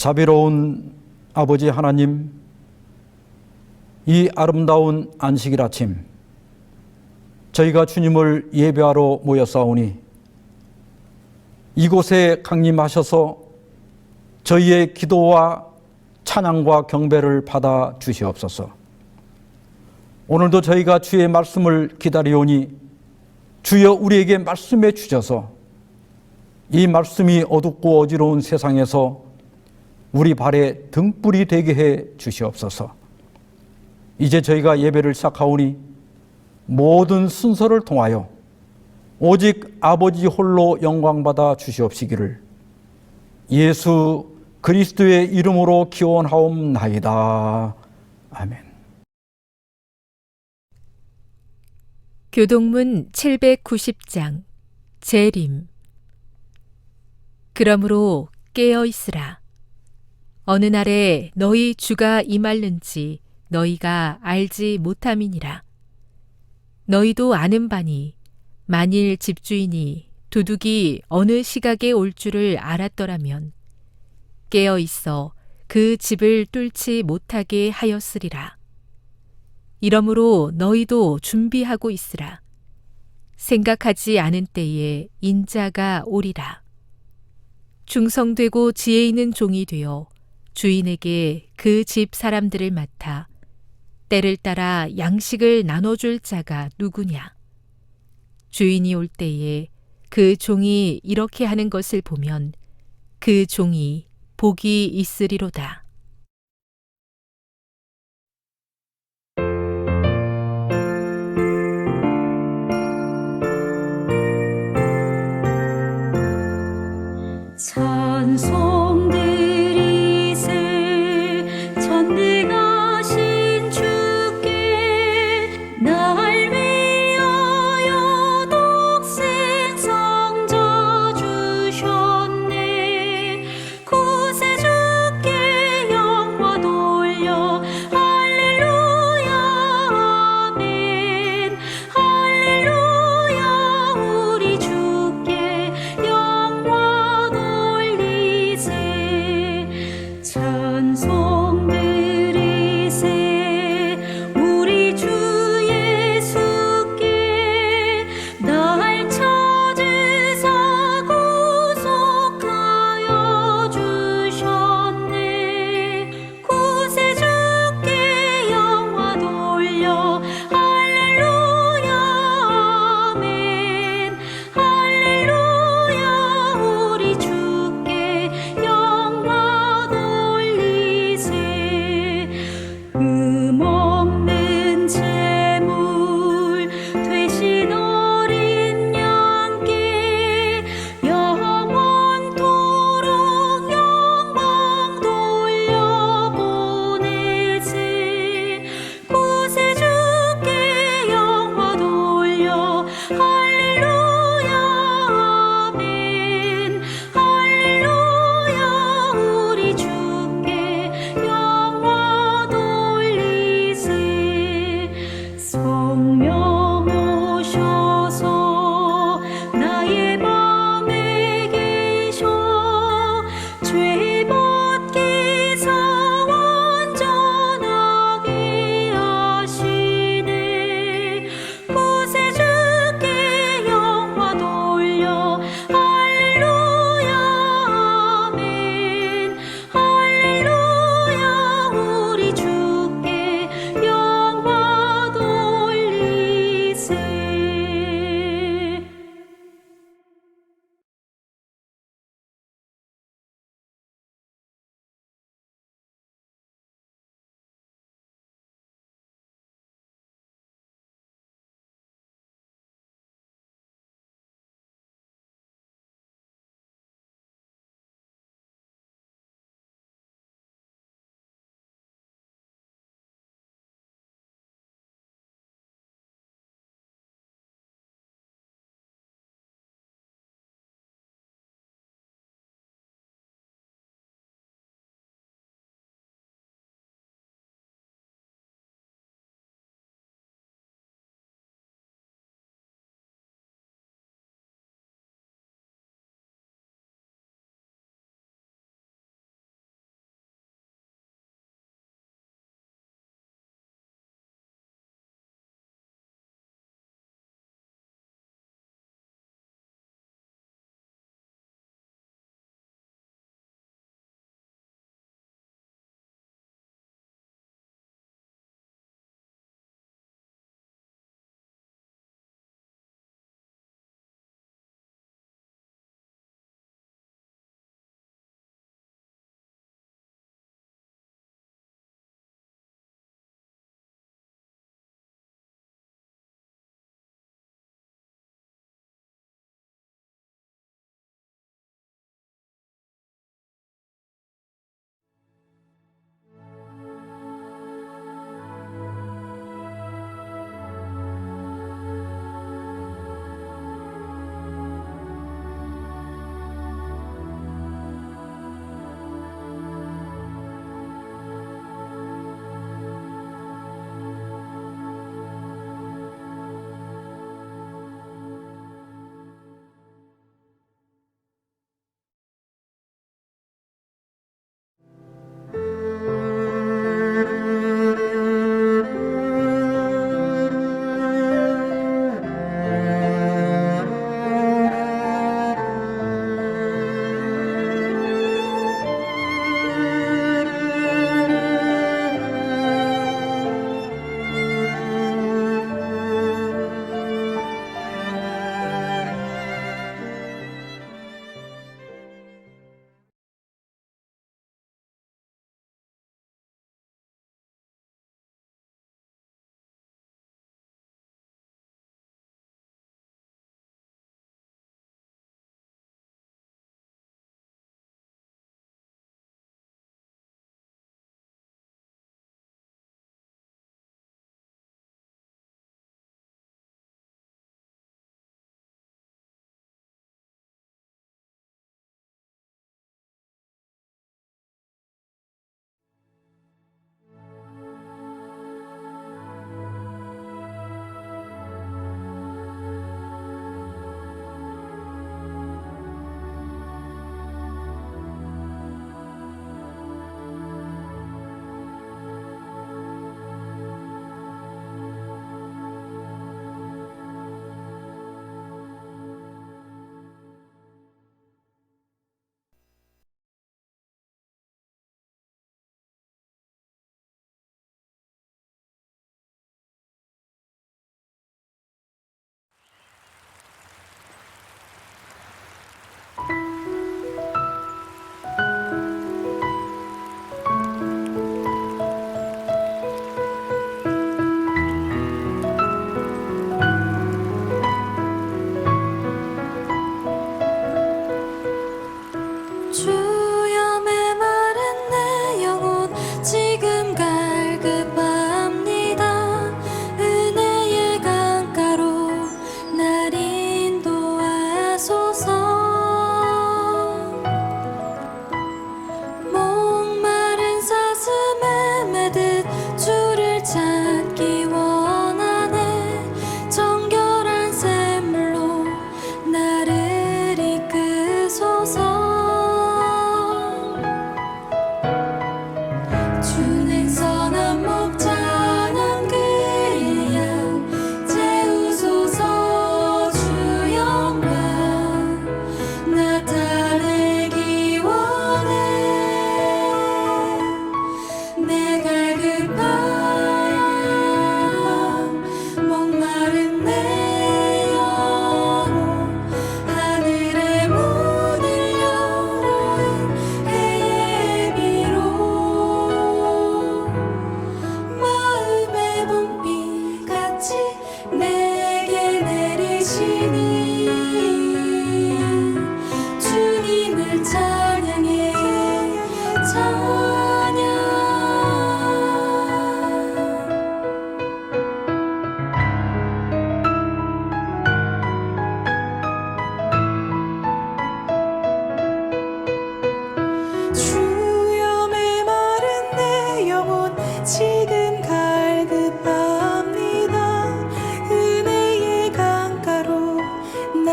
자비로운 아버지 하나님, 이 아름다운 안식일 아침 저희가 주님을 예배하러 모였사오니 이곳에 강림하셔서 저희의 기도와 찬양과 경배를 받아 주시옵소서. 오늘도 저희가 주의 말씀을 기다리오니 주여 우리에게 말씀해 주셔서 이 말씀이 어둡고 어지러운 세상에서 우리 발에 등불이 되게 해 주시옵소서. 이제 저희가 예배를 시작하오니 모든 순서를 통하여 오직 아버지 홀로 영광받아 주시옵시기를 예수 그리스도의 이름으로 기원하옵나이다. 아멘. 교동문 790장 재림. 그러므로 깨어 있으라. 어느 날에 너희 주가 임할는지 너희가 알지 못함이니라. 너희도 아는 바니 만일 집주인이 도둑이 어느 시각에 올 줄을 알았더라면 깨어 있어 그 집을 뚫지 못하게 하였으리라. 이러므로 너희도 준비하고 있으라. 생각하지 않은 때에 인자가 오리라. 충성되고 지혜 있는 종이 되어 주인에게 그 집 사람들을 맡아 때를 따라 양식을 나눠줄 자가 누구냐? 주인이 올 때에 그 종이 이렇게 하는 것을 보면 그 종이 복이 있으리로다. 찬송 드리세 전능하신 주께 날 위하여 독생 성자 주셨네. 구세주께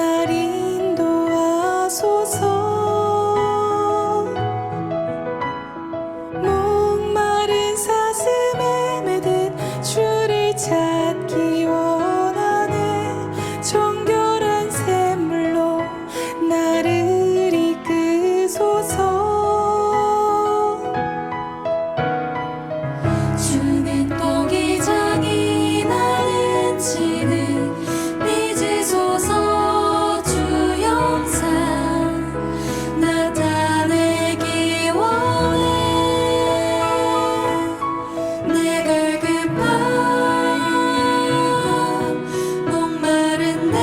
날 인도하소서. 목마른 사슴에 매듯 주를 찾기 원하네. 정결한 샘물로 나를 이끄소서. 주는 토기장이 나는 치는 빚으소서. 주 영상 나타내기 원해. 내 갈급한 목마른 내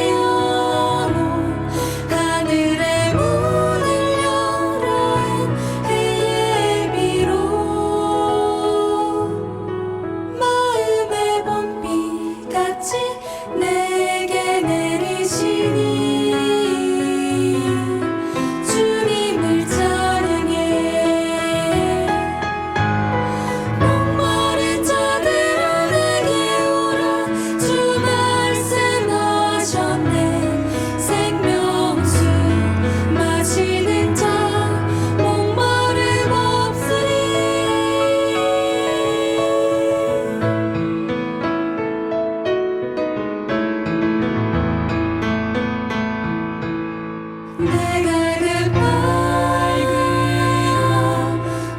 영혼 하늘의 문을 열어 해의 비로 마음의 봄비같이 내게 내리시니 주님을 찬양해. 목마른 자들아 내게 오라. 주 말씀하셨네. 생명수 마시는 자 목마름 없으리. 내 갈급한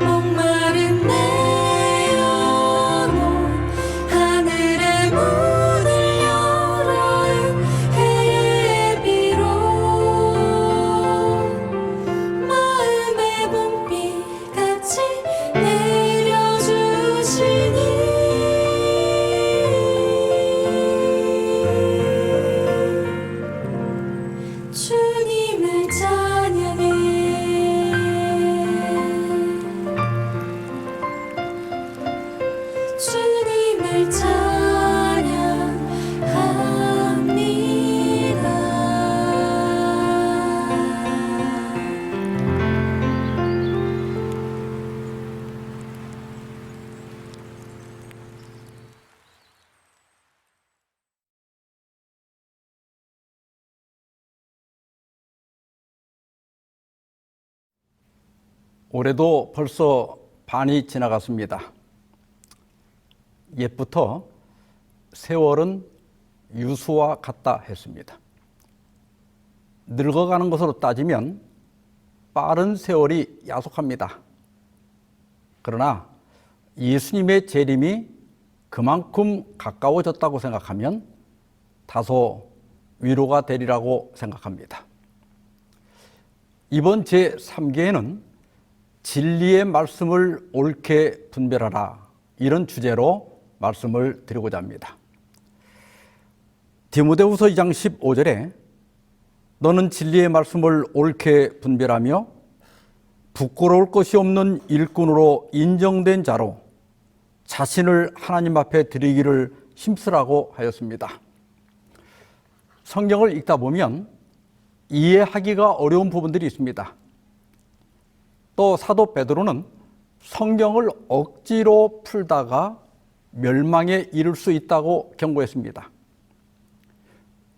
목마른 내 영혼 하늘의 문을 열어 해의 비로 마음의 봄비같이 내려주시니 주님을 찬양해. 주님을 찬양합니다. 올해도 벌써 반이 지나갔습니다. 옛부터 세월은 유수와 같다 했습니다. 늙어가는 것으로 따지면 빠른 세월이 야속합니다. 그러나 예수님의 재림이 그만큼 가까워졌다고 생각하면 다소 위로가 되리라고 생각합니다. 이번 제3기에는 진리의 말씀을 옳게 분별하라, 이런 주제로 말씀을 드리고자 합니다. 디모데후서 2장 15절에 너는 진리의 말씀을 옳게 분별하며 부끄러울 것이 없는 일꾼으로 인정된 자로 자신을 하나님 앞에 드리기를 힘쓰라고 하였습니다. 성경을 읽다 보면 이해하기가 어려운 부분들이 있습니다. 또 사도 베드로는 성경을 억지로 풀다가 멸망에 이를 수 있다고 경고했습니다.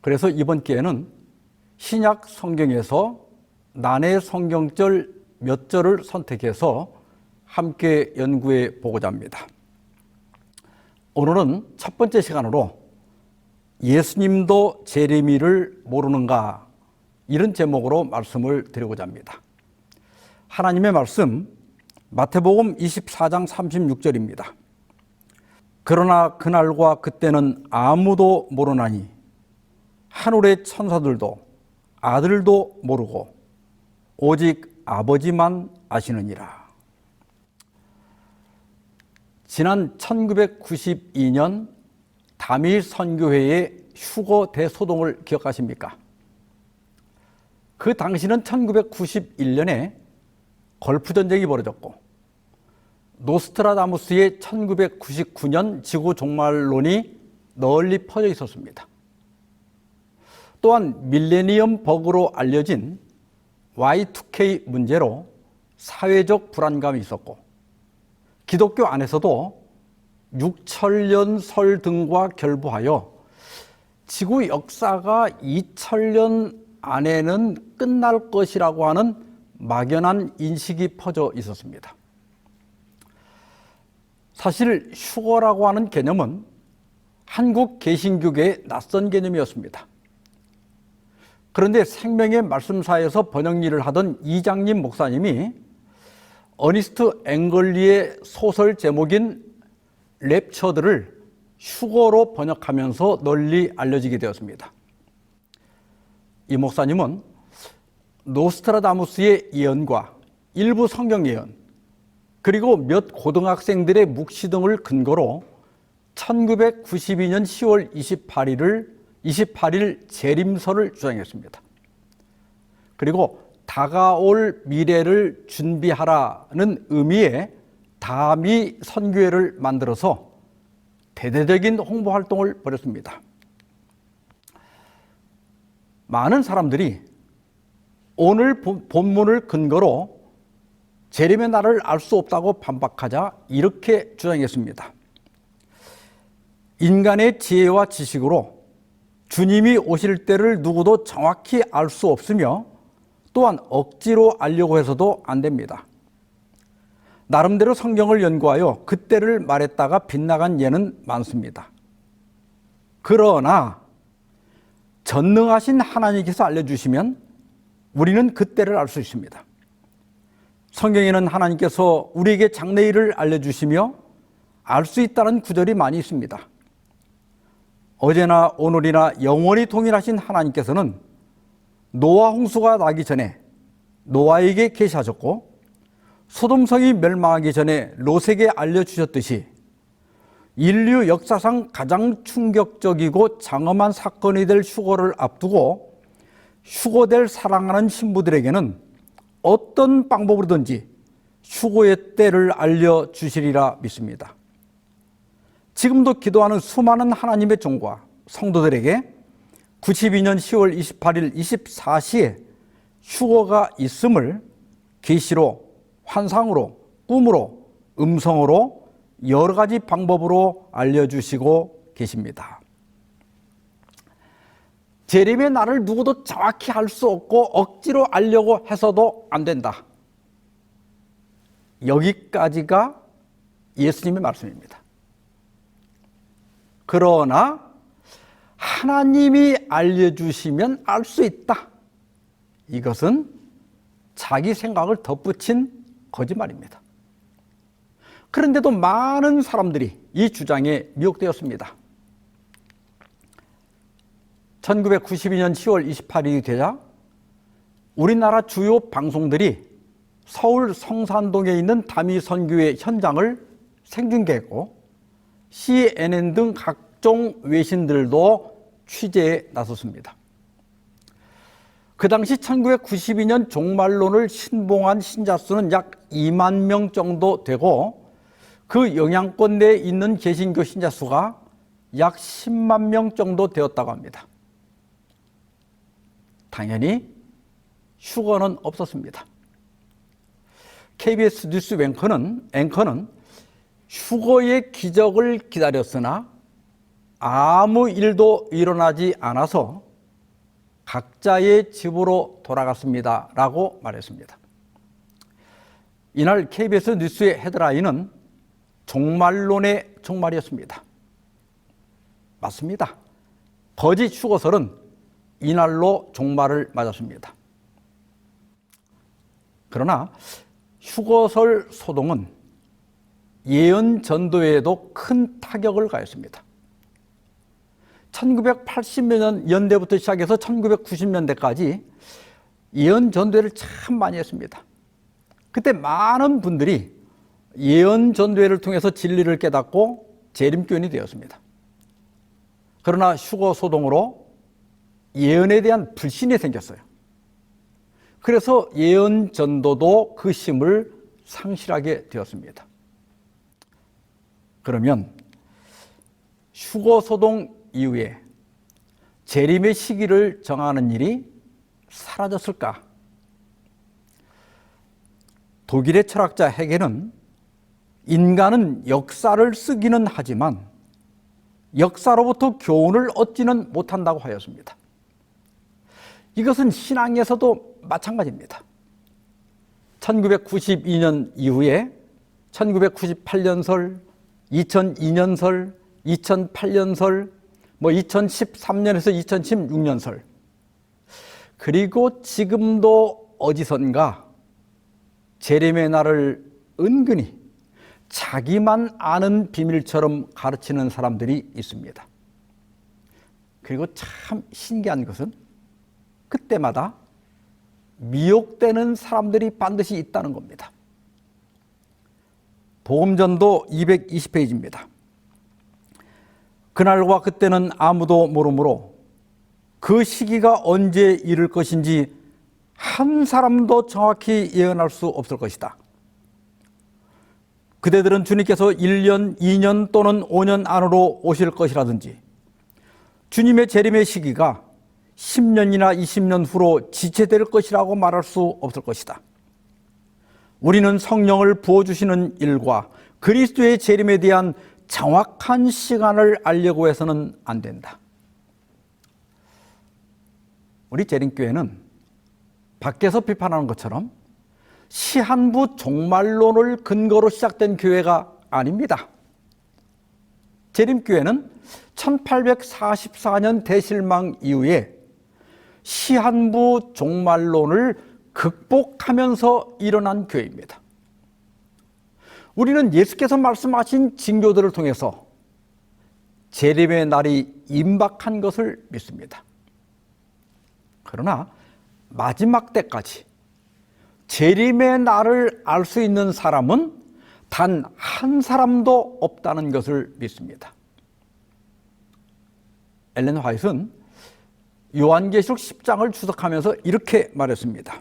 그래서 이번 기회는 신약 성경에서 난해 성경절 몇 절을 선택해서 함께 연구해 보고자 합니다. 오늘은 첫 번째 시간으로 예수님도 재림이를 모르는가, 이런 제목으로 말씀을 드리고자 합니다. 하나님의 말씀 마태복음 24장 36절입니다. 그러나 그날과 그때는 아무도 모르나니 하늘의 천사들도 아들도 모르고 오직 아버지만 아시느니라. 지난 1992년 담일 선교회의 휴거 대소동을 기억하십니까? 그 당시는 1991년에 걸프전쟁이 벌어졌고 노스트라다무스의 1999년 지구 종말론이 널리 퍼져 있었습니다. 또한 밀레니엄 버그로 알려진 Y2K 문제로 사회적 불안감이 있었고 기독교 안에서도 육천년설 등과 결부하여 지구 역사가 2000년 안에는 끝날 것이라고 하는 막연한 인식이 퍼져 있었습니다. 사실 휴거라고 하는 개념은 한국 개신교계의 낯선 개념이었습니다. 그런데 생명의 말씀사에서 번역 일을 하던 이장님 목사님이 어니스트 앵글리의 소설 제목인 랩처들을 휴거로 번역하면서 널리 알려지게 되었습니다. 이 목사님은 노스트라다무스의 예언과 일부 성경 예언, 그리고 몇 고등학생들의 묵시 등을 근거로 1992년 10월 28일 재림설을 주장했습니다. 그리고 다가올 미래를 준비하라는 의미의 다미 선교회를 만들어서 대대적인 홍보 활동을 벌였습니다. 많은 사람들이 오늘 본문을 근거로 재림의 날을 알 수 없다고 반박하자 이렇게 주장했습니다. 인간의 지혜와 지식으로 주님이 오실 때를 누구도 정확히 알 수 없으며 또한 억지로 알려고 해서도 안 됩니다. 나름대로 성경을 연구하여 그때를 말했다가 빗나간 예는 많습니다. 그러나 전능하신 하나님께서 알려주시면 우리는 그때를 알 수 있습니다. 성경에는 하나님께서 우리에게 장래일을 알려주시며 알 수 있다는 구절이 많이 있습니다. 어제나 오늘이나 영원히 동일하신 하나님께서는 노아 홍수가 나기 전에 노아에게 계시하셨고 소돔성이 멸망하기 전에 롯에게 알려주셨듯이 인류 역사상 가장 충격적이고 장엄한 사건이 될 휴거를 앞두고 휴거될 사랑하는 신부들에게는 어떤 방법으로든지 휴거의 때를 알려주시리라 믿습니다. 지금도 기도하는 수많은 하나님의 종과 성도들에게 92년 10월 28일 24시에 휴거가 있음을 계시로, 환상으로, 꿈으로, 음성으로 여러 가지 방법으로 알려주시고 계십니다. 재림의 날을 누구도 정확히 알 수 없고 억지로 알려고 해서도 안 된다. 여기까지가 예수님의 말씀입니다. 그러나 하나님이 알려주시면 알 수 있다. 이것은 자기 생각을 덧붙인 거짓말입니다. 그런데도 많은 사람들이 이 주장에 미혹되었습니다. 1992년 10월 28일이 되자 우리나라 주요 방송들이 서울 성산동에 있는 다미 선교회 현장을 생중계했고 CNN 등 각종 외신들도 취재에 나섰습니다. 그 당시 1992년 종말론을 신봉한 신자 수는 약 2만 명 정도 되고 그 영향권 내에 있는 개신교 신자 수가 약 10만 명 정도 되었다고 합니다. 당연히 휴거는 없었습니다. KBS 뉴스 앵커는 휴거의 기적을 기다렸으나 아무 일도 일어나지 않아서 각자의 집으로 돌아갔습니다. 라고 말했습니다. 이날 KBS 뉴스의 헤드라인은 종말론의 종말이었습니다. 맞습니다. 거짓 휴거설은 이날로 종말을 맞았습니다. 그러나 휴거설 소동은 예언 전도에도 큰 타격을 가했습니다. 1980년대부터 시작해서 1990년대까지 예언 전도회를 참 많이 했습니다. 그때 많은 분들이 예언 전도회를 통해서 진리를 깨닫고 재림교인이 되었습니다. 그러나 휴거 소동으로 예언에 대한 불신이 생겼어요. 그래서 예언 전도도 그 힘을 상실하게 되었습니다. 그러면 휴거 소동 이후에 재림의 시기를 정하는 일이 사라졌을까? 독일의 철학자 헤겔은 인간은 역사를 쓰기는 하지만 역사로부터 교훈을 얻지는 못한다고 하였습니다. 이것은 신앙에서도 마찬가지입니다. 1992년 이후에 1998년설, 2002년설, 2008년설, 2013년에서 2016년설, 그리고 지금도 어디선가 재림의 날을 은근히 자기만 아는 비밀처럼 가르치는 사람들이 있습니다. 그리고 참 신기한 것은 그때마다 미혹되는 사람들이 반드시 있다는 겁니다. 복음전도 220페이지입니다. 그날과 그때는 아무도 모르므로 그 시기가 언제 이를 것인지 한 사람도 정확히 예언할 수 없을 것이다. 그대들은 주님께서 1년, 2년 또는 5년 안으로 오실 것이라든지 주님의 재림의 시기가 10년이나 20년 후로 지체될 것이라고 말할 수 없을 것이다. 우리는 성령을 부어주시는 일과 그리스도의 재림에 대한 정확한 시간을 알려고 해서는 안 된다. 우리 재림교회는 밖에서 비판하는 것처럼 시한부 종말론을 근거로 시작된 교회가 아닙니다. 재림교회는 1844년 대실망 이후에 시한부 종말론을 극복하면서 일어난 교회입니다. 우리는 예수께서 말씀하신 징조들을 통해서 재림의 날이 임박한 것을 믿습니다. 그러나 마지막 때까지 재림의 날을 알 수 있는 사람은 단 한 사람도 없다는 것을 믿습니다. 엘렌 화이트는 요한계시록 10장을 주석하면서 이렇게 말했습니다.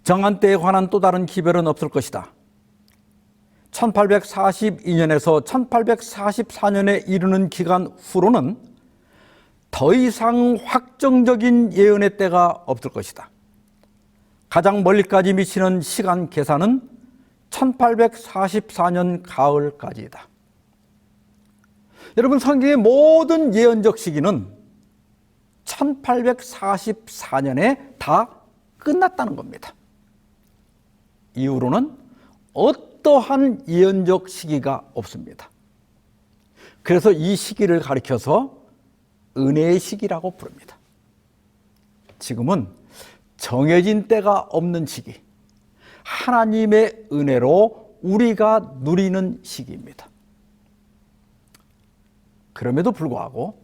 정한 때에 관한 또 다른 기별은 없을 것이다. 1842년에서 1844년에 이르는 기간 후로는 더 이상 확정적인 예언의 때가 없을 것이다. 가장 멀리까지 미치는 시간 계산은 1844년 가을까지이다. 여러분, 성경의 모든 예언적 시기는 1844년에 다 끝났다는 겁니다. 이후로는 어떠한 예언적 시기가 없습니다. 그래서 이 시기를 가리켜서 은혜의 시기라고 부릅니다. 지금은 정해진 때가 없는 시기, 하나님의 은혜로 우리가 누리는 시기입니다. 그럼에도 불구하고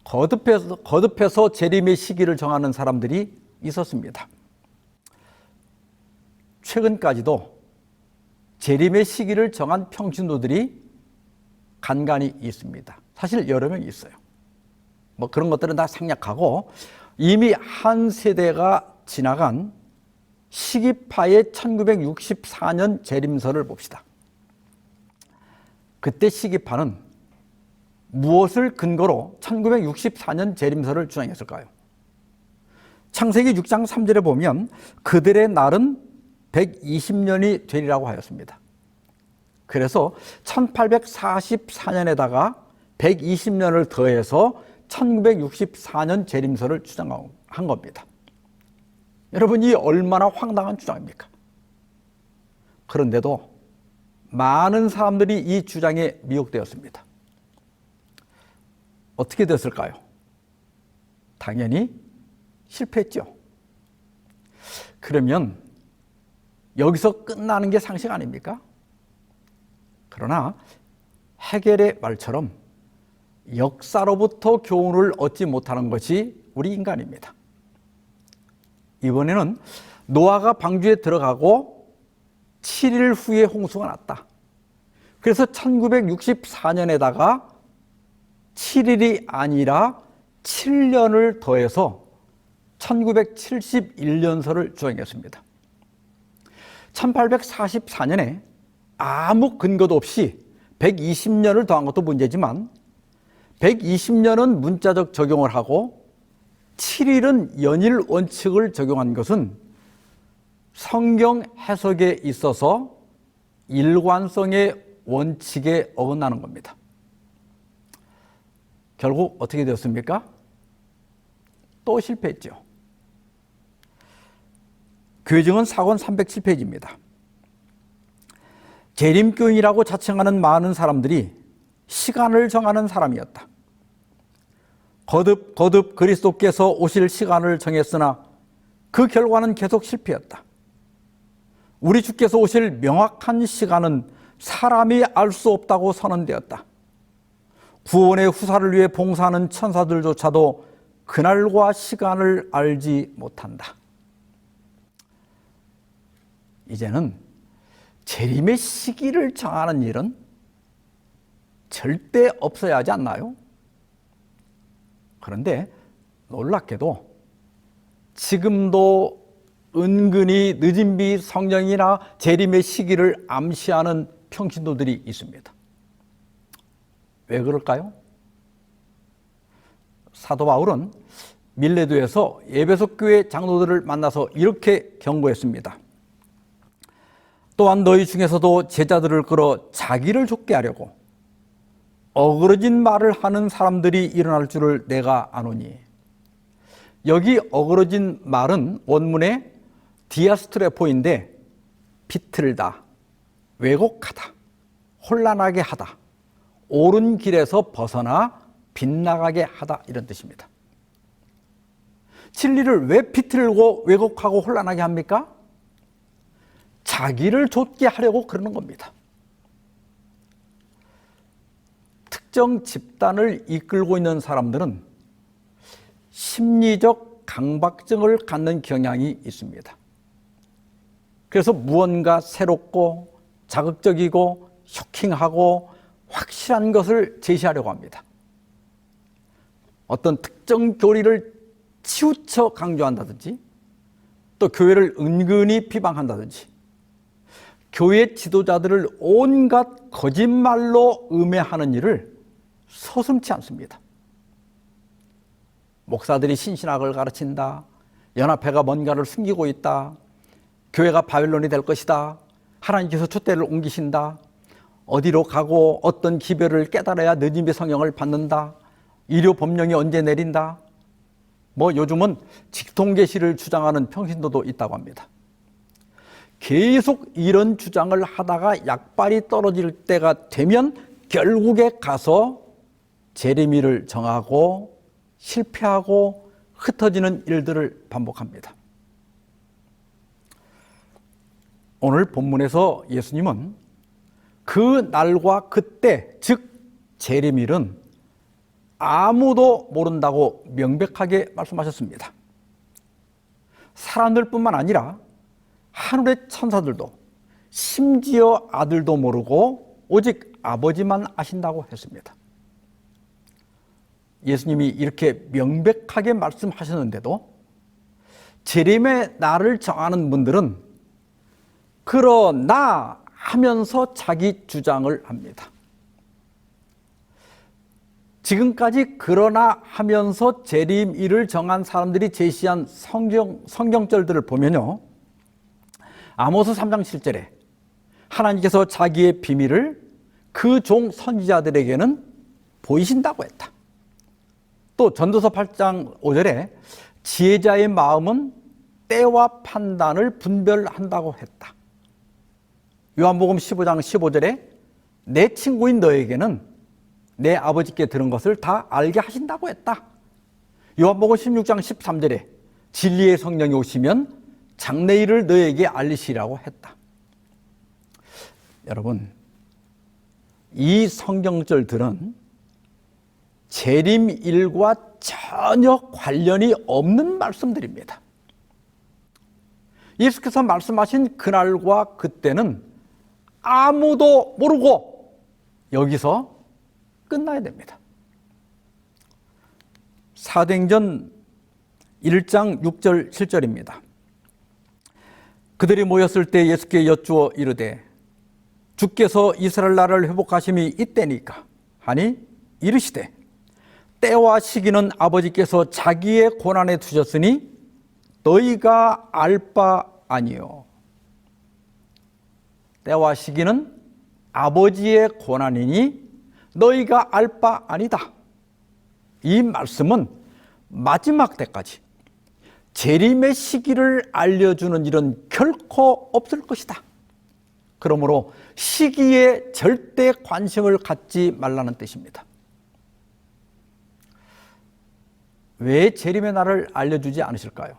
거듭해서 재림의 시기를 정하는 사람들이 있었습니다. 최근까지도 재림의 시기를 정한 평신도들이 간간히 있습니다. 사실 여러 명 있어요. 그런 것들은 다 생략하고 이미 한 세대가 지나간 시기파의 1964년 재림설을 봅시다. 그때 시기파는 무엇을 근거로 1964년 재림설을 주장했을까요? 창세기 6장 3절에 보면 그들의 날은 120년이 되리라고 하였습니다. 그래서 1844년에다가 120년을 더해서 1964년 재림설을 주장한 겁니다. 여러분, 이 얼마나 황당한 주장입니까? 그런데도 많은 사람들이 이 주장에 미혹되었습니다. 어떻게 됐을까요? 당연히 실패했죠. 그러면 여기서 끝나는 게 상식 아닙니까? 그러나 헤겔의 말처럼 역사로부터 교훈을 얻지 못하는 것이 우리 인간입니다. 이번에는 노아가 방주에 들어가고 7일 후에 홍수가 났다. 그래서 1964년에다가 7일이 아니라 7년을 더해서 1971년설을 주장했습니다. 1844년에 아무 근거도 없이 120년을 더한 것도 문제지만 120년은 문자적 적용을 하고 7일은 연일 원칙을 적용한 것은 성경 해석에 있어서 일관성의 원칙에 어긋나는 겁니다. 결국 어떻게 되었습니까? 또 실패했죠. 교회증언 사권 307페이지입니다. 재림교인이라고 자칭하는 많은 사람들이 시간을 정하는 사람이었다. 거듭 그리스도께서 오실 시간을 정했으나 그 결과는 계속 실패였다. 우리 주께서 오실 명확한 시간은 사람이 알 수 없다고 선언되었다. 구원의 후사를 위해 봉사하는 천사들조차도 그날과 시간을 알지 못한다. 이제는 재림의 시기를 정하는 일은 절대 없어야 하지 않나요? 그런데 놀랍게도 지금도 은근히 늦은 비 성령이나 재림의 시기를 암시하는 평신도들이 있습니다. 왜 그럴까요? 사도 바울은 밀레도에서 에베소 교회 장로들을 만나서 이렇게 경고했습니다. 또한 너희 중에서도 제자들을 끌어 자기를 좇게 하려고 어그러진 말을 하는 사람들이 일어날 줄을 내가 아노니. 여기 어그러진 말은 원문에 디아스트레포인데 비틀다, 왜곡하다, 혼란하게 하다, 옳은 길에서 벗어나 빗나가게 하다, 이런 뜻입니다. 진리를 왜 비틀고 왜곡하고 혼란하게 합니까? 자기를 좇게 하려고 그러는 겁니다. 특정 집단을 이끌고 있는 사람들은 심리적 강박증을 갖는 경향이 있습니다. 그래서 무언가 새롭고 자극적이고 쇼킹하고 확실한 것을 제시하려고 합니다. 어떤 특정 교리를 치우쳐 강조한다든지, 또 교회를 은근히 비방한다든지, 교회 지도자들을 온갖 거짓말로 음해하는 일을 서슴지 않습니다. 목사들이 신신학을 가르친다, 연합회가 뭔가를 숨기고 있다, 교회가 바벨론이 될 것이다, 하나님께서 촛대를 옮기신다, 어디로 가고 어떤 기별을 깨달아야 늦은비 성령을 받는다, 일요 법령이 언제 내린다, 요즘은 직통계시를 주장하는 평신도도 있다고 합니다. 계속 이런 주장을 하다가 약발이 떨어질 때가 되면 결국에 가서 재림일을 정하고 실패하고 흩어지는 일들을 반복합니다. 오늘 본문에서 예수님은 그 날과 그때, 즉 재림일은 아무도 모른다고 명백하게 말씀하셨습니다. 사람들뿐만 아니라 하늘의 천사들도, 심지어 아들도 모르고 오직 아버지만 아신다고 했습니다. 예수님이 이렇게 명백하게 말씀하셨는데도 재림의 날을 정하는 분들은 그러나 하면서 자기 주장을 합니다. 지금까지 그러나 하면서 재림일을 정한 사람들이 제시한 성경절들을 보면요, 아모스 3장 7절에 하나님께서 자기의 비밀을 그 종 선지자들에게는 보이신다고 했다. 또 전도서 8장 5절에 지혜자의 마음은 때와 판단을 분별한다고 했다. 요한복음 15장 15절에 내 친구인 너에게는 내 아버지께 들은 것을 다 알게 하신다고 했다. 요한복음 16장 13절에 진리의 성령이 오시면 장래일을 너에게 알리시라고 했다. 여러분, 이 성경절들은 재림일과 전혀 관련이 없는 말씀들입니다. 예수께서 말씀하신 그날과 그때는 아무도 모르고 여기서 끝나야 됩니다. 사도행전 1장 6절 7절입니다. 그들이 모였을 때 예수께 여쭈어 이르되 주께서 이스라엘 나라를 회복하심이 이때니까 하니 이르시되 때와 시기는 아버지께서 자기의 권한에 두셨으니 너희가 알 바 아니요. 때와 시기는 아버지의 권한이니 너희가 알 바 아니다. 이 말씀은 마지막 때까지 재림의 시기를 알려주는 일은 결코 없을 것이다. 그러므로 시기에 절대 관심을 갖지 말라는 뜻입니다. 왜 재림의 날을 알려주지 않으실까요?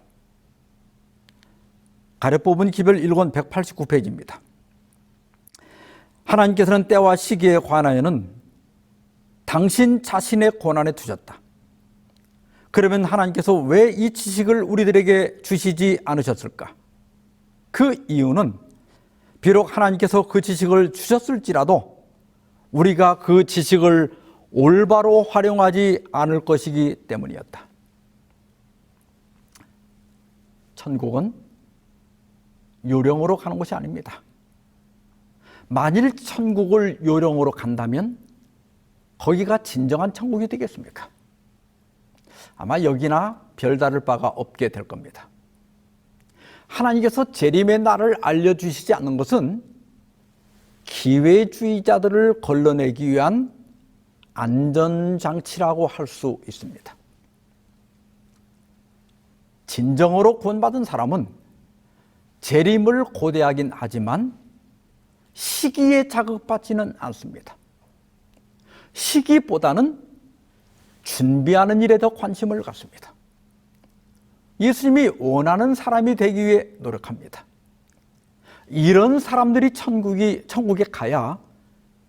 가려 뽑은 기별 1권 189페이지입니다. 하나님께서는 때와 시기에 관하여는 당신 자신의 권한에 두셨다. 그러면 하나님께서 왜 이 지식을 우리들에게 주시지 않으셨을까? 그 이유는 비록 하나님께서 그 지식을 주셨을지라도 우리가 그 지식을 올바로 활용하지 않을 것이기 때문이었다. 천국은 요령으로 가는 것이 아닙니다. 만일 천국을 요령으로 간다면 거기가 진정한 천국이 되겠습니까? 아마 여기나 별다를 바가 없게 될 겁니다. 하나님께서 재림의 날을 알려주시지 않는 것은 기회주의자들을 걸러내기 위한 안전장치라고 할 수 있습니다. 진정으로 구원받은 사람은 재림을 고대하긴 하지만 시기에 자극받지는 않습니다. 시기보다는 준비하는 일에 더 관심을 갖습니다. 예수님이 원하는 사람이 되기 위해 노력합니다. 이런 사람들이 천국에 가야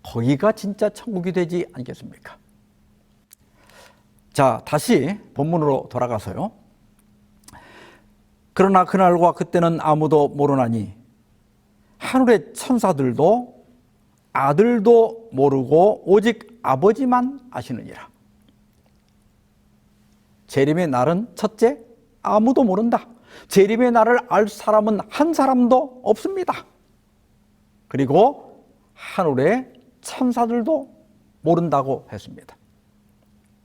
거기가 진짜 천국이 되지 않겠습니까? 자, 다시 본문으로 돌아가서요. 그러나 그날과 그때는 아무도 모르나니 하늘의 천사들도 아들도 모르고 오직 아버지만 아시느니라. 재림의 날은 첫째, 아무도 모른다. 재림의 날을 알 사람은 한 사람도 없습니다. 그리고 하늘의 천사들도 모른다고 했습니다.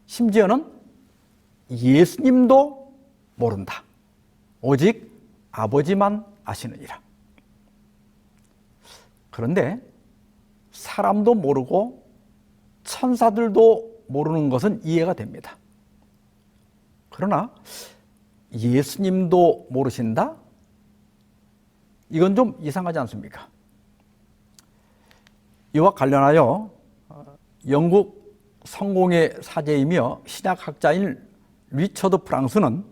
심지어는 예수님도 모른다. 오직 아버지만 아시느니라. 그런데 사람도 모르고 천사들도 모르는 것은 이해가 됩니다. 그러나 예수님도 모르신다? 이건 좀 이상하지 않습니까? 이와 관련하여 영국 성공의 사제이며 신학학자인 리처드 프랑스는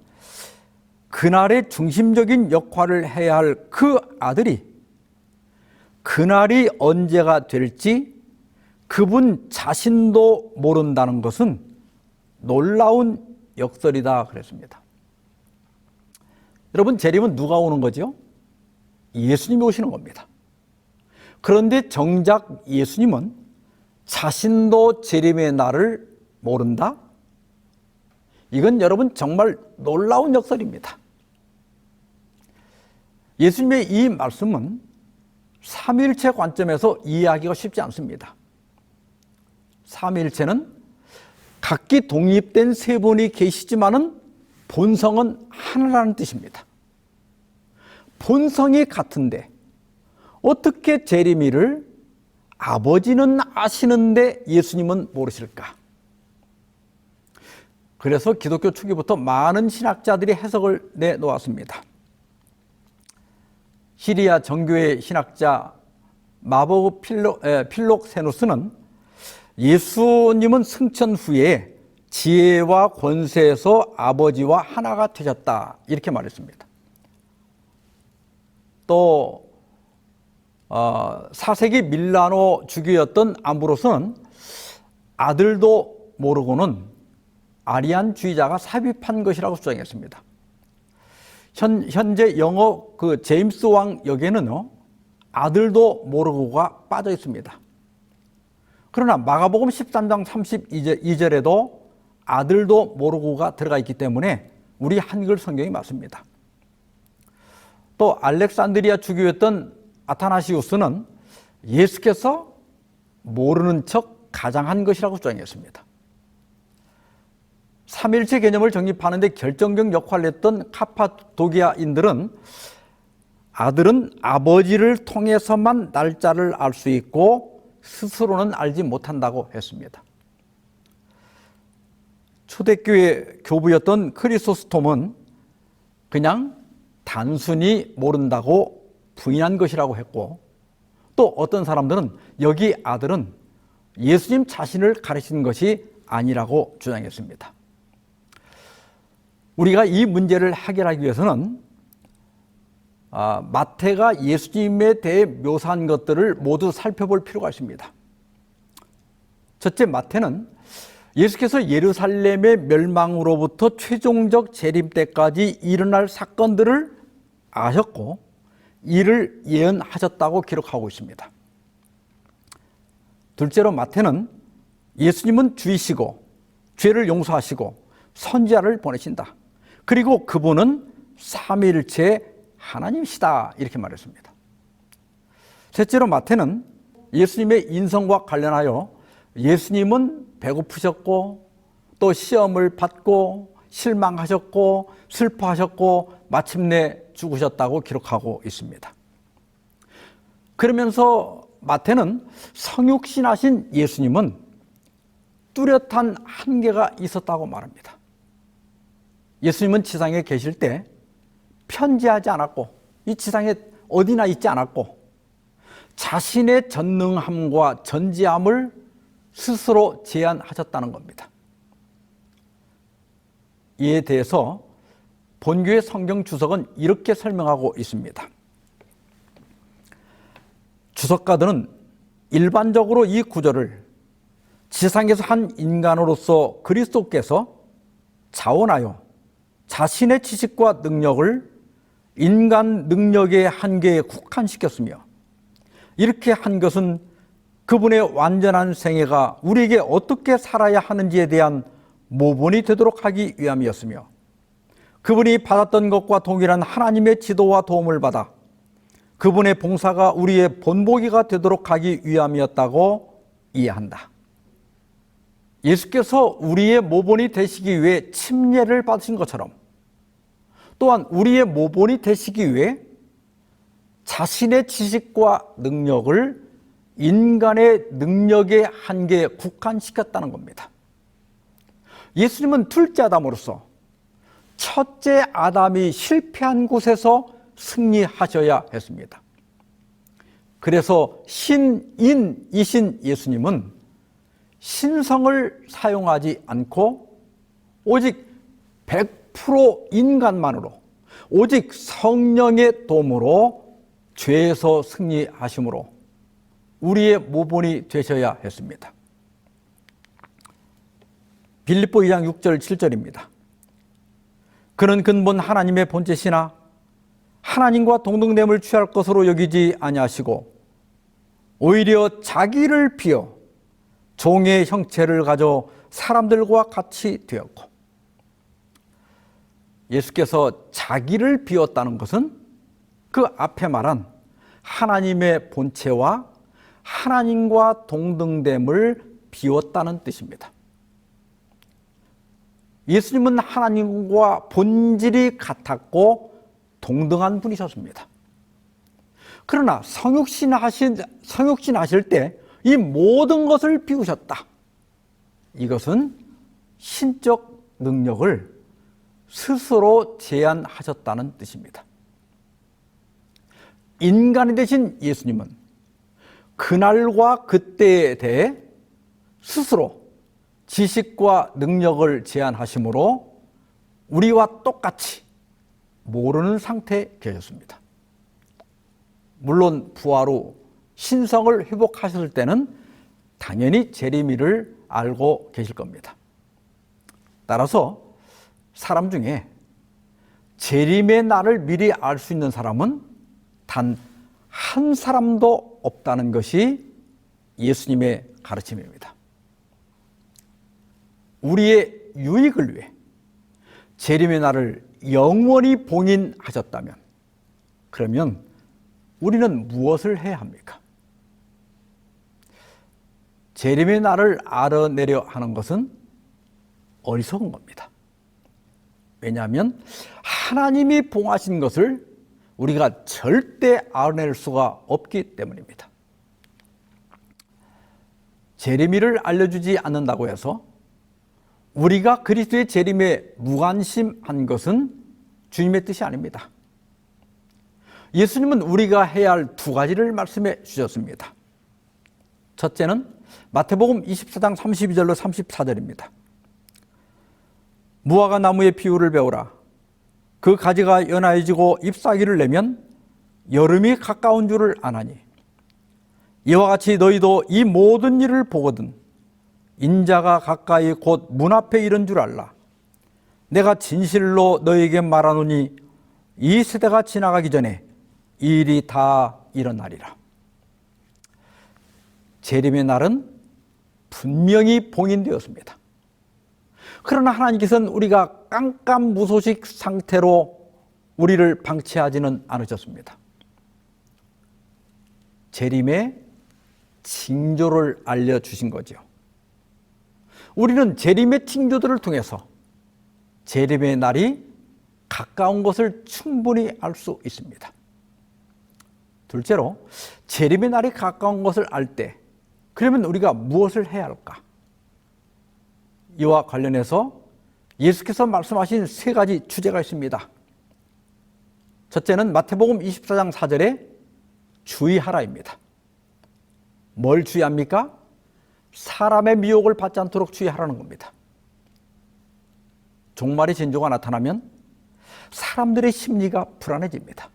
그날의 중심적인 역할을 해야 할 그 아들이 그날이 언제가 될지 그분 자신도 모른다는 것은 놀라운 역설이다 그랬습니다. 여러분, 재림은 누가 오는 거죠? 예수님이 오시는 겁니다. 그런데 정작 예수님은 자신도 재림의 날을 모른다? 이건 여러분 정말 놀라운 역설입니다. 예수님의 이 말씀은 삼위일체 관점에서 이해하기가 쉽지 않습니다. 삼위일체는 각기 독립된 세 분이 계시지만은 본성은 하나라는 뜻입니다. 본성이 같은데 어떻게 재림일을 아버지는 아시는데 예수님은 모르실까? 그래서 기독교 초기부터 많은 신학자들이 해석을 내놓았습니다. 시리아 정교회 신학자 마버그 필록세누스는 예수님은 승천 후에 지혜와 권세에서 아버지와 하나가 되셨다, 이렇게 말했습니다. 또 4세기 밀라노 주교였던 암브로스는 아들도 모르고는 아리안주의자가 삽입한 것이라고 주장했습니다. 현재 영어 그 제임스 왕 역에는요, 아들도 모르고가 빠져 있습니다. 그러나 마가복음 13장 32절에도 아들도 모르고가 들어가 있기 때문에 우리 한글 성경이 맞습니다. 또 알렉산드리아 주교였던 아타나시우스는 예수께서 모르는 척 가장한 것이라고 주장했습니다. 삼일체 개념을 정립하는 데 결정적 역할을 했던 카파도기아인들은 아들은 아버지를 통해서만 날짜를 알 수 있고 스스로는 알지 못한다고 했습니다. 초대교회 교부였던 크리소스톰은 그냥 단순히 모른다고 부인한 것이라고 했고, 또 어떤 사람들은 여기 아들은 예수님 자신을 가르친 것이 아니라고 주장했습니다. 우리가 이 문제를 해결하기 위해서는 마태가 예수님에 대해 묘사한 것들을 모두 살펴볼 필요가 있습니다. 첫째, 마태는 예수께서 예루살렘의 멸망으로부터 최종적 재림 때까지 일어날 사건들을 아셨고 이를 예언하셨다고 기록하고 있습니다. 둘째로 마태는 예수님은 주이시고 죄를 용서하시고 선지자를 보내신다. 그리고 그분은 삼위일체 하나님이시다, 이렇게 말했습니다. 셋째로 마태는 예수님의 인성과 관련하여 예수님은 배고프셨고 또 시험을 받고 실망하셨고 슬퍼하셨고 마침내 죽으셨다고 기록하고 있습니다. 그러면서 마태는 성육신하신 예수님은 뚜렷한 한계가 있었다고 말합니다. 예수님은 지상에 계실 때 편지하지 않았고 이 지상에 어디나 있지 않았고 자신의 전능함과 전지함을 스스로 제안하셨다는 겁니다. 이에 대해서 본교의 성경 주석은 이렇게 설명하고 있습니다. 주석가들은 일반적으로 이 구절을 지상에서 한 인간으로서 그리스도께서 자원하여 자신의 지식과 능력을 인간 능력의 한계에 국한시켰으며 이렇게 한 것은 그분의 완전한 생애가 우리에게 어떻게 살아야 하는지에 대한 모본이 되도록 하기 위함이었으며 그분이 받았던 것과 동일한 하나님의 지도와 도움을 받아 그분의 봉사가 우리의 본보기가 되도록 하기 위함이었다고 이해한다. 예수께서 우리의 모본이 되시기 위해 침례를 받으신 것처럼 또한 우리의 모본이 되시기 위해 자신의 지식과 능력을 인간의 능력의 한계에 국한시켰다는 겁니다. 예수님은 둘째 아담으로서 첫째 아담이 실패한 곳에서 승리하셔야 했습니다. 그래서 신인이신 예수님은 신성을 사용하지 않고 오직 100% 인간만으로 오직 성령의 도움으로 죄에서 승리하심으로 우리의 모본이 되셔야 했습니다. 빌립보 2장 6절 7절입니다. 그는 근본 하나님의 본체시나 하나님과 동등됨을 취할 것으로 여기지 아니하시고 오히려 자기를 비어 종의 형체를 가져 사람들과 같이 되었고, 예수께서 자기를 비웠다는 것은 그 앞에 말한 하나님의 본체와 하나님과 동등됨을 비웠다는 뜻입니다. 예수님은 하나님과 본질이 같았고 동등한 분이셨습니다. 그러나 성육신 하실 때 이 모든 것을 비우셨다. 이것은 신적 능력을 스스로 제한하셨다는 뜻입니다. 인간이 되신 예수님은 그날과 그때에 대해 스스로 지식과 능력을 제한하심으로 우리와 똑같이 모르는 상태에 계셨습니다. 물론 부활 후 신성을 회복하셨을 때는 당연히 재림일을 알고 계실 겁니다. 따라서 사람 중에 재림의 날을 미리 알 수 있는 사람은 단 한 사람도 없다는 것이 예수님의 가르침입니다. 우리의 유익을 위해 재림의 날을 영원히 봉인하셨다면 그러면 우리는 무엇을 해야 합니까? 재림의 날을 알아내려 하는 것은 어리석은 겁니다. 왜냐하면 하나님이 봉하신 것을 우리가 절대 알아낼 수가 없기 때문입니다. 재림일을 알려주지 않는다고 해서 우리가 그리스도의 재림에 무관심한 것은 주님의 뜻이 아닙니다. 예수님은 우리가 해야 할 두 가지를 말씀해 주셨습니다. 첫째는 마태복음 24장 32절로 34절입니다. 무화과 나무의 비유를 배우라. 그 가지가 연하여지고 잎사귀를 내면 여름이 가까운 줄을 아나니 이와 같이 너희도 이 모든 일을 보거든 인자가 가까이 곧 문 앞에 이른 줄 알라. 내가 진실로 너희에게 말하노니 이 세대가 지나가기 전에 이 일이 다 일어나리라. 재림의 날은 분명히 봉인되었습니다. 그러나 하나님께서는 우리가 깜깜무소식 상태로 우리를 방치하지는 않으셨습니다. 재림의 징조를 알려주신 거죠. 우리는 재림의 징조들을 통해서 재림의 날이 가까운 것을 충분히 알 수 있습니다. 둘째로, 재림의 날이 가까운 것을 알 때, 그러면 우리가 무엇을 해야 할까? 이와 관련해서 예수께서 말씀하신 세 가지 주제가 있습니다. 첫째는 마태복음 24장 4절에 주의하라입니다. 뭘 주의합니까? 사람의 미혹을 받지 않도록 주의하라는 겁니다. 종말의 징조가 나타나면 사람들의 심리가 불안해집니다.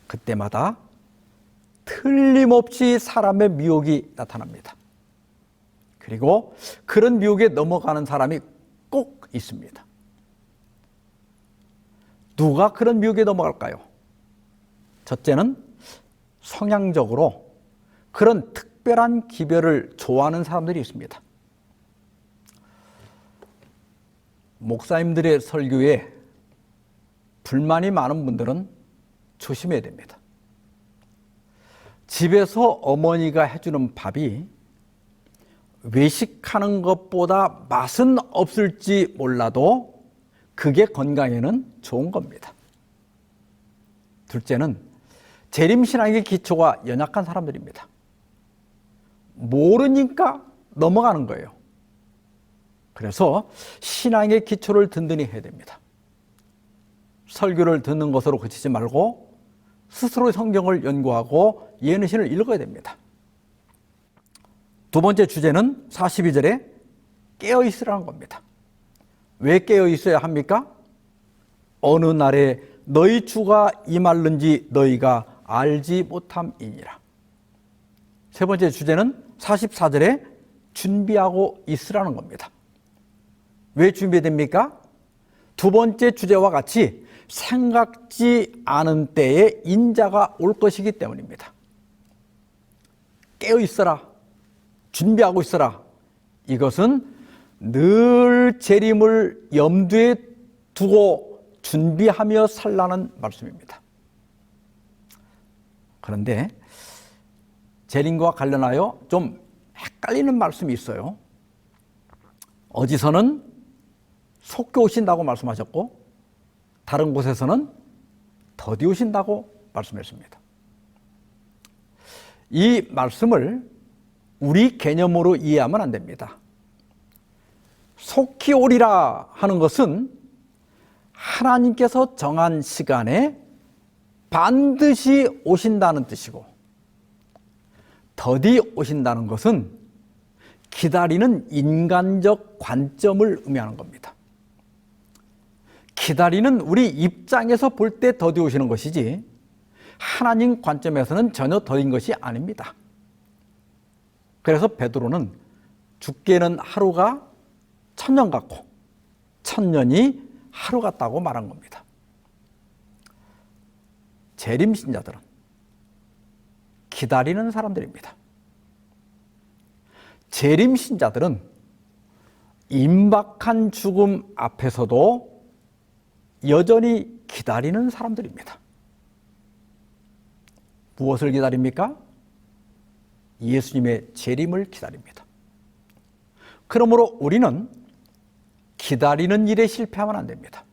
그때마다 틀림없이 사람의 미혹이 나타납니다. 그리고 그런 미혹에 넘어가는 사람이 꼭 있습니다. 누가 그런 미혹에 넘어갈까요? 첫째는 성향적으로 그런 특별한 기별을 좋아하는 사람들이 있습니다. 목사님들의 설교에 불만이 많은 분들은 조심해야 됩니다. 집에서 어머니가 해주는 밥이 외식하는 것보다 맛은 없을지 몰라도 그게 건강에는 좋은 겁니다. 둘째는 재림신앙의 기초가 연약한 사람들입니다. 모르니까 넘어가는 거예요. 그래서 신앙의 기초를 든든히 해야 됩니다. 설교를 듣는 것으로 그치지 말고 스스로 성경을 연구하고 예언신을 읽어야 됩니다. 두 번째 주제는 42절에 깨어있으라는 겁니다. 왜 깨어있어야 합니까? 어느 날에 너희 주가 임할는지 너희가 알지 못함이니라. 세 번째 주제는 44절에 준비하고 있으라는 겁니다. 왜 준비됩니까? 두 번째 주제와 같이 생각지 않은 때에 인자가 올 것이기 때문입니다. 깨어 있어라. 준비하고 있어라. 이것은 늘 재림을 염두에 두고 준비하며 살라는 말씀입니다. 그런데 재림과 관련하여 좀 헷갈리는 말씀이 있어요. 어디서는 속히 오신다고 말씀하셨고 다른 곳에서는 더디 오신다고 말씀했습니다. 이 말씀을 우리 개념으로 이해하면 안 됩니다. 속히 오리라 하는 것은 하나님께서 정한 시간에 반드시 오신다는 뜻이고, 더디 오신다는 것은 기다리는 인간적 관점을 의미하는 겁니다. 기다리는 우리 입장에서 볼 때 더디 오시는 것이지 하나님 관점에서는 전혀 더딘 것이 아닙니다. 그래서 베드로는 죽게는 하루가 천년 같고 천년이 하루 같다고 말한 겁니다. 재림 신자들은 기다리는 사람들입니다. 재림 신자들은 임박한 죽음 앞에서도 여전히 기다리는 사람들입니다. 무엇을 기다립니까? 예수님의 재림을 기다립니다. 그러므로 우리는 기다리는 일에 실패하면 안 됩니다.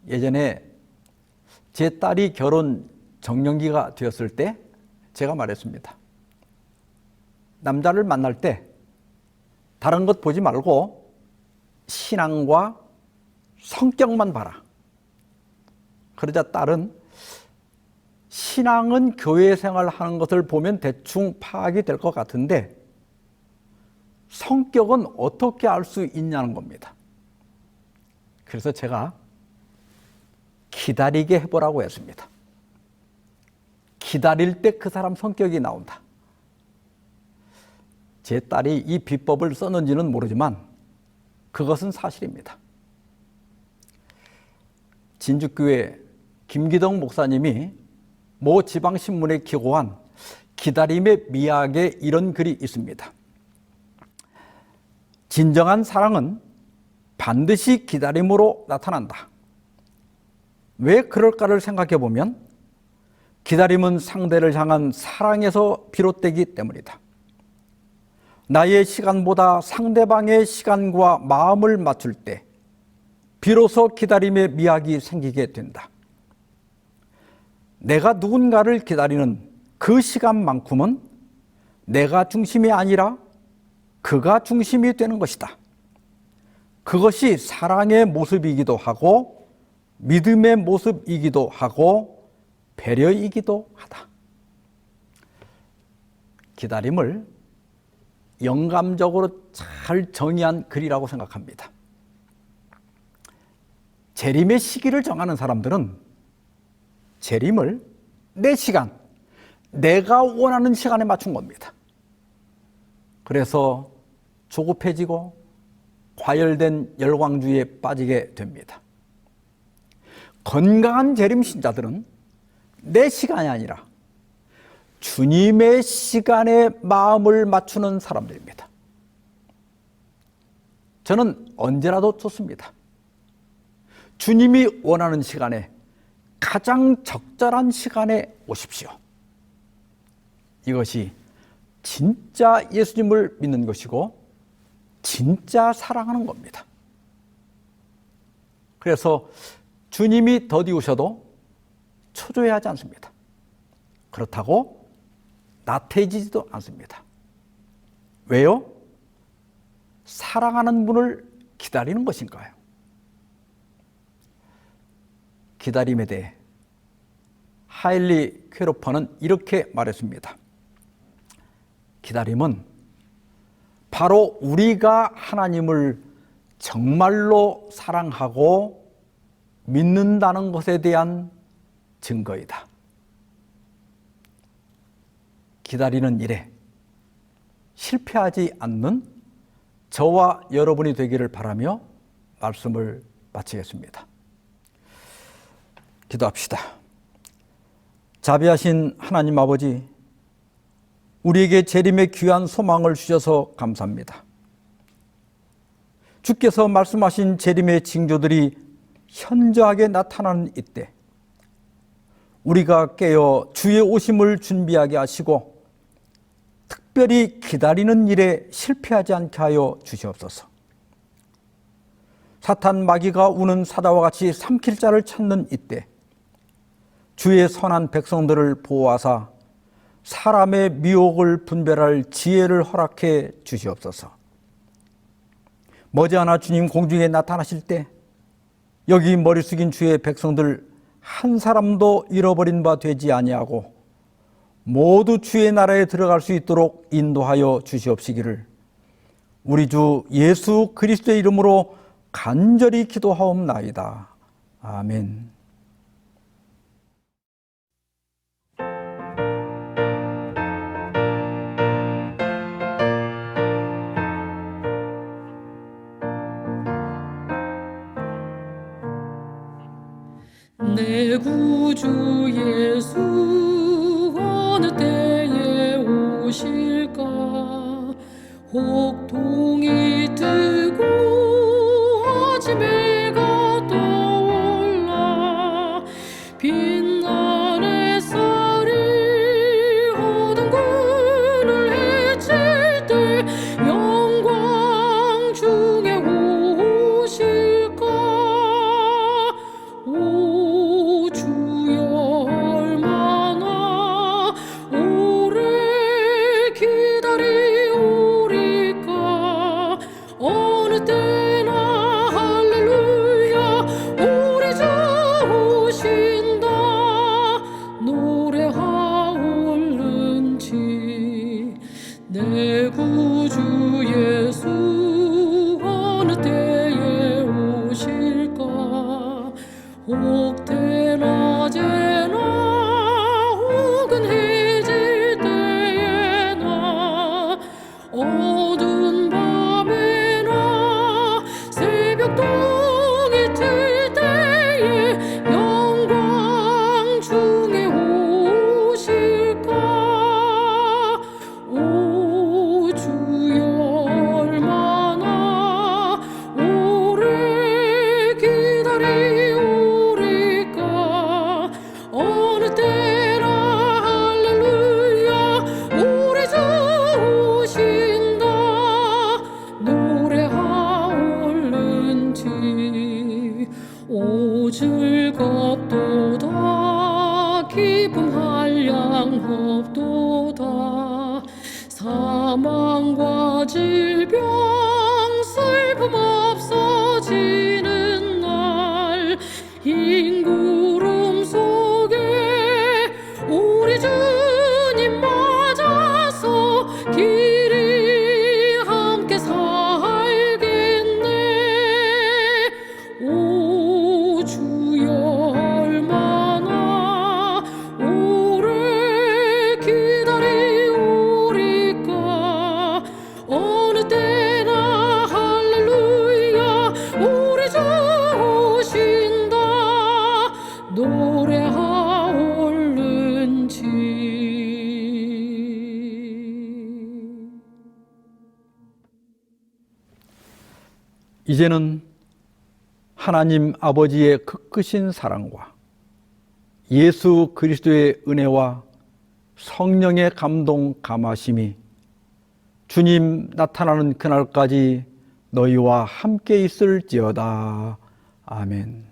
예전에 제 딸이 결혼 정년기가 되었을 때 제가 말했습니다. 남자를 만날 때 다른 것 보지 말고 신앙과 성격만 봐라. 그러자 딸은 신앙은 교회 생활하는 것을 보면 대충 파악이 될 것 같은데 성격은 어떻게 알 수 있냐는 겁니다. 그래서 제가 기다리게 해보라고 했습니다. 기다릴 때 그 사람 성격이 나온다. 제 딸이 이 비법을 썼는지는 모르지만 그것은 사실입니다. 진주교회 김기덕 목사님이 모 지방신문에 기고한 기다림의 미학에 이런 글이 있습니다. 진정한 사랑은 반드시 기다림으로 나타난다. 왜 그럴까를 생각해 보면 기다림은 상대를 향한 사랑에서 비롯되기 때문이다. 나의 시간보다 상대방의 시간과 마음을 맞출 때 비로소 기다림의 미학이 생기게 된다. 내가 누군가를 기다리는 그 시간만큼은 내가 중심이 아니라 그가 중심이 되는 것이다. 그것이 사랑의 모습이기도 하고 믿음의 모습이기도 하고 배려이기도 하다. 기다림을 영감적으로 잘 정의한 글이라고 생각합니다. 재림의 시기를 정하는 사람들은 재림을 내 시간, 내가 원하는 시간에 맞춘 겁니다. 그래서 조급해지고 과열된 열광주의에 빠지게 됩니다. 건강한 재림 신자들은 내 시간이 아니라 주님의 시간에 마음을 맞추는 사람들입니다. 저는 언제라도 좋습니다. 주님이 원하는 시간에 가장 적절한 시간에 오십시오. 이것이 진짜 예수님을 믿는 것이고 진짜 사랑하는 겁니다. 그래서 주님이 더디우셔도 초조해하지 않습니다. 그렇다고 나태해지지도 않습니다. 왜요? 사랑하는 분을 기다리는 것인가요? 기다림에 대해 하일리 퀘로퍼는 이렇게 말했습니다. 기다림은 바로 우리가 하나님을 정말로 사랑하고 믿는다는 것에 대한 증거이다. 기다리는 일에 실패하지 않는 저와 여러분이 되기를 바라며 말씀을 마치겠습니다. 기도합시다. 자비하신 하나님 아버지, 우리에게 재림의 귀한 소망을 주셔서 감사합니다. 주께서 말씀하신 재림의 징조들이 현저하게 나타나는 이때 우리가 깨어 주의 오심을 준비하게 하시고 특별히 기다리는 일에 실패하지 않게 하여 주시옵소서. 사탄 마귀가 우는 사자와 같이 삼킬 자를 찾는 이때 주의 선한 백성들을 보호하사 사람의 미혹을 분별할 지혜를 허락해 주시옵소서. 머지않아 주님 공중에 나타나실 때 여기 머리 숙인 주의 백성들 한 사람도 잃어버린 바 되지 아니하고 모두 주의 나라에 들어갈 수 있도록 인도하여 주시옵시기를 우리 주 예수 그리스도의 이름으로 간절히 기도하옵나이다. 아멘. 내 구주 예수 어느 때에 오실까 혹동이 뜨고 아침해가 떠올라 빛날 햇살이 어둠군을 헤칠 때 영광 중에 오실까 오 주여 얼마나 혹대 낮에나 혹은 해질 때에나 어두운 밤에나 새벽동이 틀 때에 영광 중에 오실까. 오 주여 얼마나 오래 기다리오리까. 어느 때나 할렐루야 우리 주 오신다. 노래하올는지 오 즐겁도다. 기쁨 한량없도다. 사망과 질병 슬픔 없어지는 날 흰 구름 속에 우리 주님 맞아서 길이 함께 살겠네. 오 주여 얼마나 오래 기다리오리까. 어느 때나 할렐루야 우리 주 오신다. 노래하올는지. 이제는 하나님 아버지의 크크신 사랑과 예수 그리스도의 은혜와 성령의 감동 감하심이 주님 나타나는 그날까지 너희와 함께 있을지어다. 아멘.